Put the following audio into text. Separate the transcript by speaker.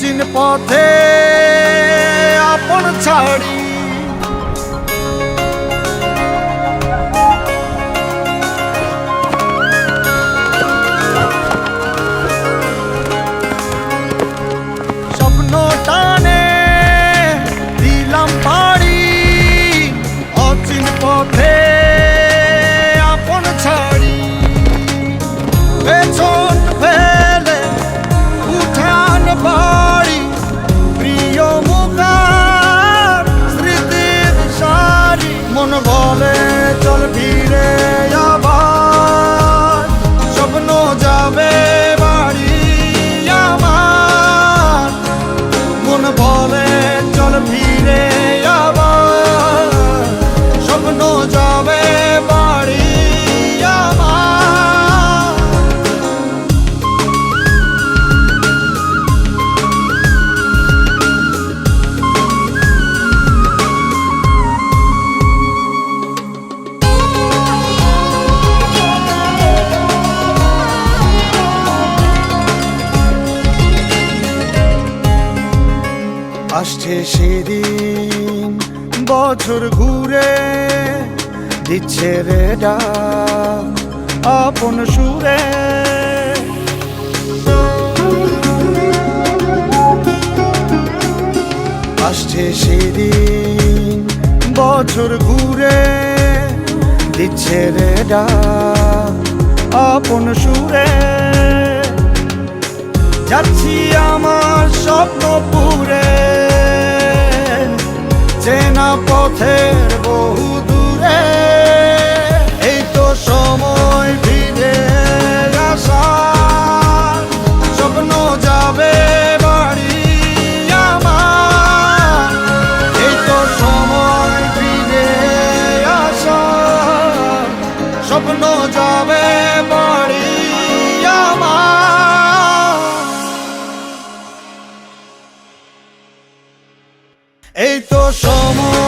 Speaker 1: অচিন পথে আপন ছাড়ি স্বপ্ন টানে দিলাম পাড়ি অচিন পথে আপন ছাড়ি পেছন ফেলে উঠান বাড়ি প্রিয় মুখার স্মৃতির সারি মন বলে চল ফিরে আবার স্বপ্ন যাবে বাড়ি আমার মন বলে চল ফিরে আবার স্বপ্ন যাবে বাড়ি আমার আসছে সেদিন বছর ঘুরে দিচ্ছে রে ডাক আপন সুরে আসছে সেদিন বছর ঘুরে দিচ্ছে রে ডাক আপন সুরে যাচ্ছি আমার স্বপ্নপুরে চেনা পথের বহু দূরে এই তো সময় ফিরে আসার স্বপ্ন যাবে বাড়ি আমার এই তো সময় ফিরে আসার স্বপ্ন যাবে বাড়ি আমার এই তো সময়